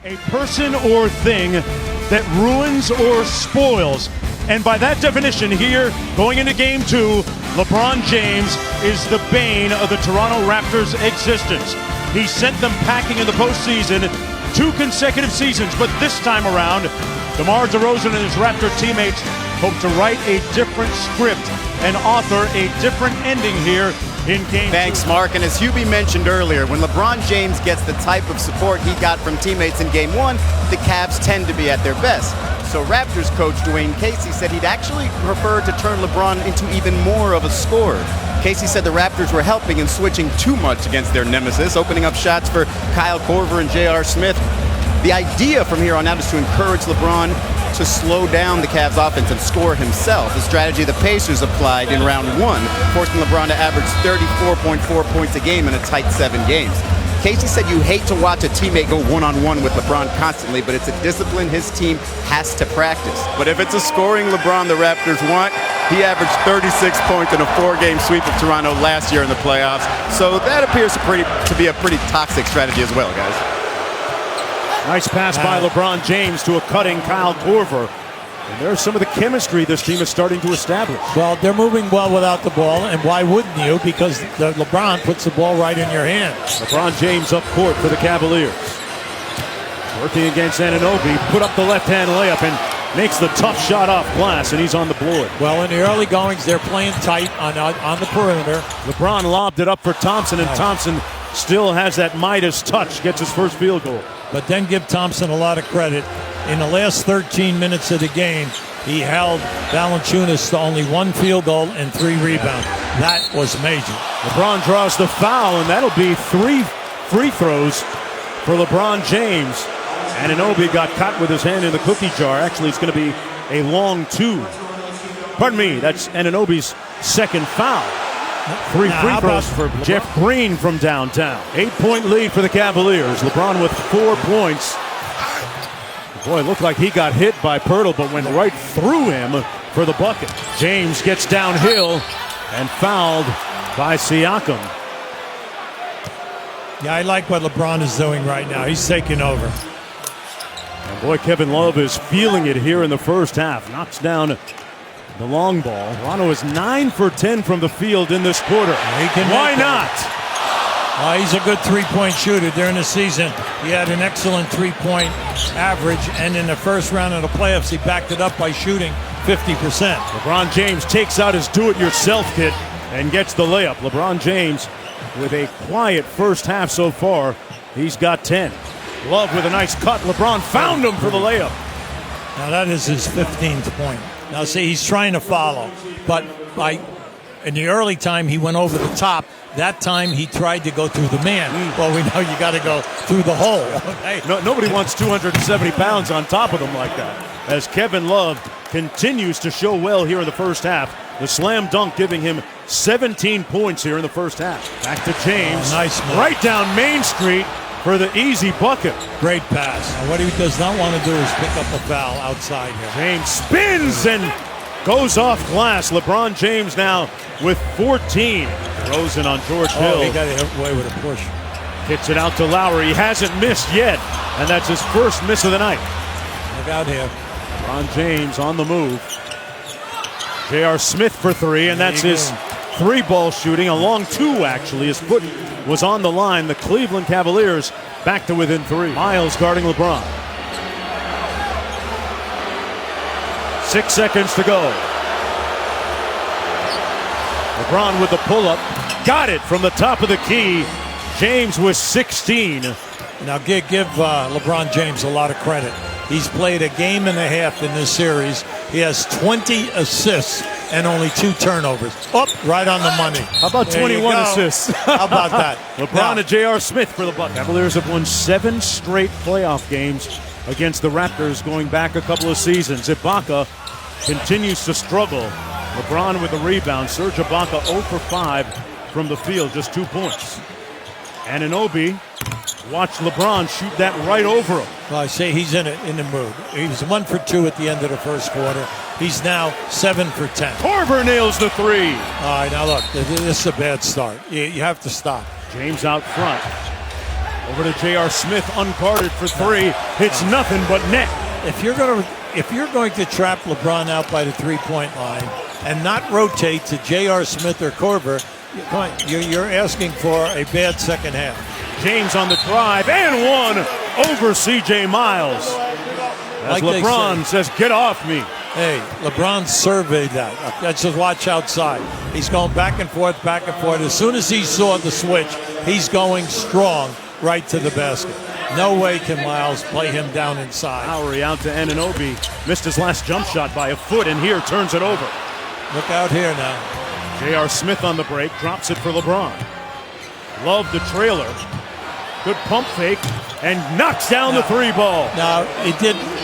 A person or thing that ruins or spoils. And by that definition here, going into game 2, LeBron James is the bane of the Toronto Raptors' existence. He sent them packing in the postseason 2 consecutive seasons, but this time around, DeMar DeRozan and his Raptor teammates hope to write a different script and author a different ending here in game 2. Thanks, Mark. And as Hubie mentioned earlier, when LeBron James gets the type of support he got from teammates in game 1, the Cavs tend to be at their best. So Raptors coach Dwayne Casey said he'd actually prefer to turn LeBron into even more of a scorer. Casey said the Raptors were helping and switching too much against their nemesis, opening up shots for Kyle Korver and J.R. Smith. The idea from here on out is to encourage LeBron to slow down the Cavs offense and score himself, a strategy the Pacers applied in round 1, forcing LeBron to average 34.4 points a game in a tight 7 games. Casey said you hate to watch a teammate go one-on-one with LeBron constantly, but it's a discipline his team has to practice. But if it's a scoring LeBron the Raptors want, he averaged 36 points in a 4-game sweep of Toronto last year in the playoffs. So that appears to be a pretty toxic strategy as well, guys. Nice pass by LeBron James to a cutting Kyle Korver. And there's some of the chemistry this team is starting to establish. Well, they're moving well without the ball, and why wouldn't you? Because LeBron puts the ball right in your hand. LeBron James up court for the Cavaliers. Working against Anunoby, put up the left-hand layup and makes the tough shot off glass, and he's on the board. Well, in the early goings, they're playing tight on the perimeter. LeBron lobbed it up for Thompson, and Thompson still has that Midas touch, gets his first field goal. But then give Thompson a lot of credit. In the last 13 minutes of the game, he held Valanciunas to only 1 field goal and 3 rebounds. That was major. LeBron draws the foul, and that'll be 3 free throws for LeBron James. Anunoby got caught with his hand in the cookie jar. Actually, it's going to be a long 2. Pardon me, that's Anunoby's second foul. 3 free throws for Jeff Green from downtown. 8-point lead for the Cavaliers. LeBron with 4 points. Boy, it looked like he got hit by Pirtle, but went right through him for the bucket. James gets downhill and fouled by Siakam. Yeah, I like what LeBron is doing right now. He's taking over. And boy, Kevin Love is feeling it here in the first half. Knocks down the long ball. Toronto is 9 for 10 from the field in this quarter. Why not? He's a good 3-point shooter. During the season, he had an excellent 3-point average, and in the first round of the playoffs, he backed it up by shooting 50%. LeBron James takes out his do-it-yourself kit and gets the layup. LeBron James with a quiet first half so far. He's got 10. Love with a nice cut. LeBron found him for the layup. Now that is his 15th point. Now see, he's trying to follow, but in the early time, he went over the top. That time, he tried to go through the man. Well, we know you got to go through the hole. Okay? Nobody wants 270 pounds on top of them like that. As Kevin Love continues to show well here in the first half. The slam dunk giving him 17 points here in the first half. Back to James. Nice move. Right down Main Street for the easy bucket. Great pass. Now, what he does not want to do is pick up a foul outside here. James spins and goes off glass. LeBron James now with 14. Rosen on George Hill. He got away with a push. Kicks it out to Lowry. He hasn't missed yet, and that's his first miss of the night. Look out here. LeBron James on the move. J.R. Smith for 3, and that's his 3-ball shooting. A long 2, actually. His foot was on the line. The Cleveland Cavaliers back to within 3. Miles guarding LeBron. 6 seconds to go. LeBron with the pull-up. Got it from the top of the key. James with 16. Now give LeBron James a lot of credit. He's played a game and a half in this series. He has 20 assists and only 2 turnovers. Right on the money. How about 21 assists? How about that? LeBron and J.R. Smith for the bucket. Cavaliers have won 7 straight playoff games against the Raptors going back a couple of seasons. Ibaka continues to struggle. LeBron with a rebound. Serge Ibaka 0 for 5 from the field, just 2 points. Anunoby watched LeBron shoot that right over him. Well, I say he's in the mood. He was 1 for 2 at the end of the first quarter. He's now 7 for 10. Korver nails the 3. All right, now look, this is a bad start. You have to stop. James out front. Over to J.R. Smith, unguarded for three. Hits nothing but net. If you're going to trap LeBron out by the three-point line and not rotate to J.R. Smith or Korver, you're asking for a bad second half. James on the drive and one over C.J. Miles. As Like LeBron says, get off me. Hey, LeBron surveyed that. Let's just watch outside. He's going back and forth, back and forth. As soon as he saw the switch, he's going strong right to the basket. No way can Miles play him down inside. Lowry out to Anunoby. Missed his last jump shot by a foot, and here turns it over. Look out here now. J.R. Smith on the break, drops it for LeBron. Love the trailer. Good pump fake, and knocks down the three ball. Now,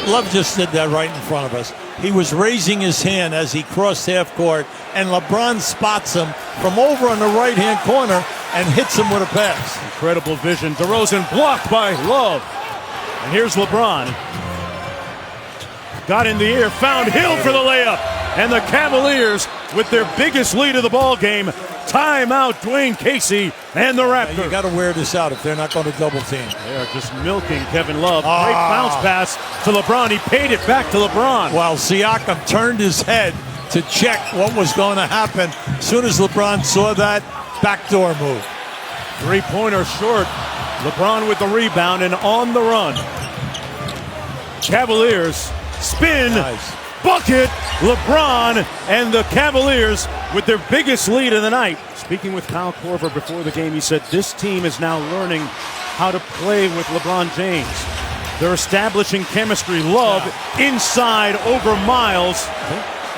Love just did that right in front of us. He was raising his hand as he crossed half court, and LeBron spots him from over on the right-hand corner and hits him with a pass. Incredible vision. DeRozan blocked by Love. And here's LeBron. Got in the air, found Hill for the layup. And the Cavaliers, with their biggest lead of the ball game, time out Dwayne Casey and the Raptors. You got to wear this out if they're not going to double team. They are just milking Kevin Love. Great bounce pass to LeBron. He paid it back to LeBron. While Siakam turned his head to check what was going to happen. As soon as LeBron saw that, backdoor move. Three-pointer short. LeBron with the rebound and on the run. Cavaliers spin. Nice. Bucket. LeBron and the Cavaliers with their biggest lead of the night. Speaking with Kyle Korver before the game, he said this team is now learning how to play with LeBron James. They're establishing chemistry. Love inside over Miles.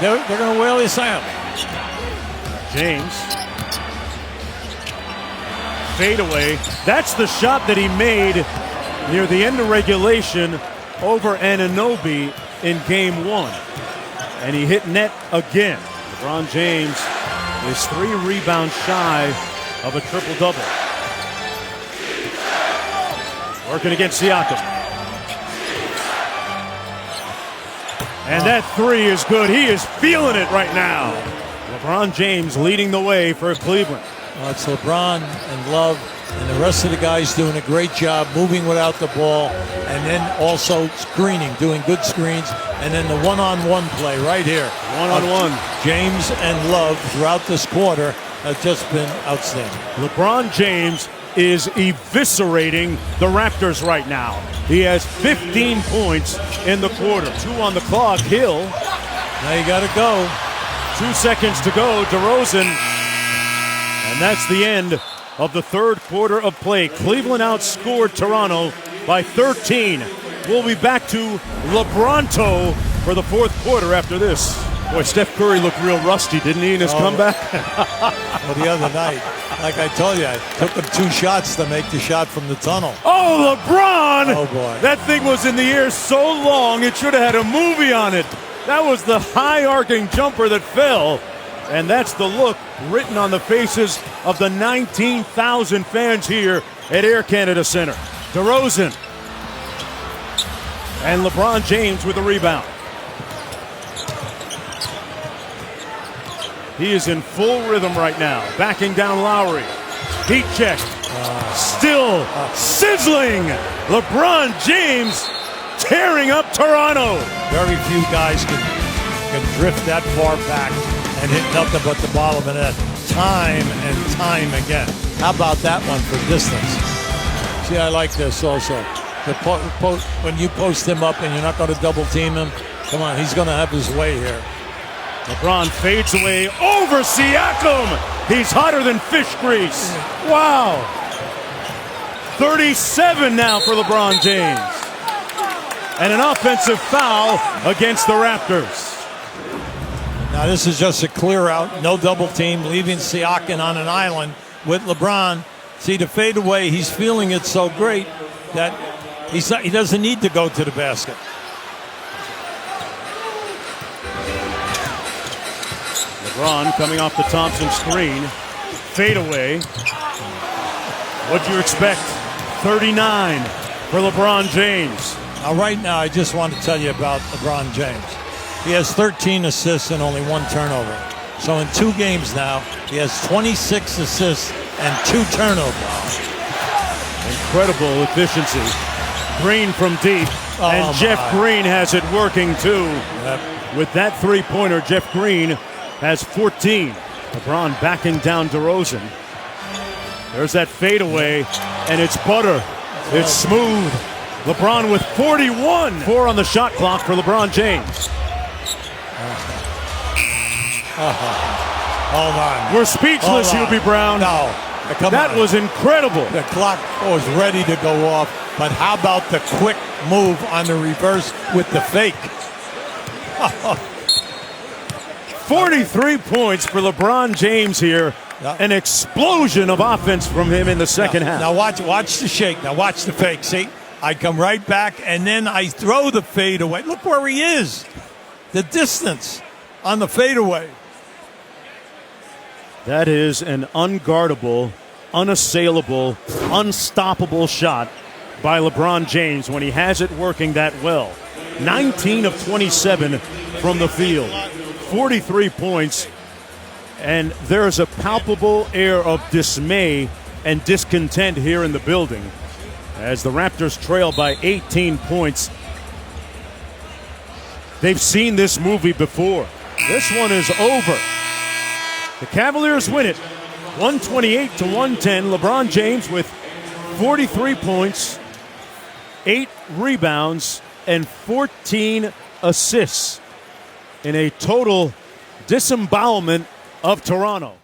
They're going to whale this out. James. Fadeaway. That's the shot that he made near the end of regulation over Anunoby in game one. And he hit net again. LeBron James is 3 rebounds shy of a triple-double. Working against Siakam. And that three is good. He is feeling it right now. LeBron James leading the way for Cleveland. Well, it's LeBron and Love and the rest of the guys doing a great job moving without the ball and then also screening, doing good screens, and then the one-on-one play right here. One-on-one. James and Love throughout this quarter have just been outstanding. LeBron James is eviscerating the Raptors right now. He has 15 points in the quarter. 2 on the clock. Hill. Now you got to go. 2 seconds to go. DeRozan. And that's the end of the third quarter of play. Cleveland outscored Toronto by 13. We'll be back to LeBronto for the fourth quarter after this. Boy, Steph Curry looked real rusty, didn't he, in his comeback? Well, the other night, like I told you, I took him 2 shots to make the shot from the tunnel. Oh, LeBron! Oh, boy. That thing was in the air so long, it should have had a movie on it. That was the high-arcing jumper that fell. And that's the look written on the faces of the 19,000 fans here at Air Canada Centre. DeRozan. And LeBron James with the rebound. He is in full rhythm right now. Backing down Lowry. Heat check. Still sizzling. LeBron James tearing up Toronto. Very few guys can drift that far back and hit nothing but the bottom of the net time and time again. How about that one for distance? See, I like this also. When you post him up and you're not going to double team him, come on, he's going to have his way here. LeBron fades away over Siakam. He's hotter than fish grease. Wow. 37 now for LeBron James. And an offensive foul against the Raptors. Now this is just a clear out, no double team, leaving Siakam on an island with LeBron. See, to fade away, he's feeling it so great that he doesn't need to go to the basket. LeBron coming off the Thompson screen. Fade away. What'd you expect? 39 for LeBron James. Now, right now, I just want to tell you about LeBron James. He has 13 assists and only 1 turnover. So in 2 games now, he has 26 assists and 2 turnovers. Incredible efficiency. Green from deep, and Jeff Green has it working too. With that three-pointer, Jeff Green has 14. LeBron backing down DeRozan. There's that fadeaway, and it's butter. It's smooth. LeBron with 41. 4 on the shot clock for LeBron James. Hold on. We're speechless, Hubie Brown. No. Come that on. was incredible. The clock was ready to go off, but how about the quick move on the reverse with the fake? 43 points for LeBron James here. An explosion of offense from him in the second half. Now watch the shake. Now watch the fake. See? I come right back, and then I throw the fadeaway. Look where he is. The distance on the fadeaway. That is an unguardable, unassailable, unstoppable shot by LeBron James when he has it working that well. 19 of 27 from the field, 43 points, and there's a palpable air of dismay and discontent here in the building as the Raptors trail by 18 points. They've seen this movie before. This one is over. The Cavaliers win it, 128-110. LeBron James with 43 points, 8 rebounds, and 14 assists in a total disembowelment of Toronto.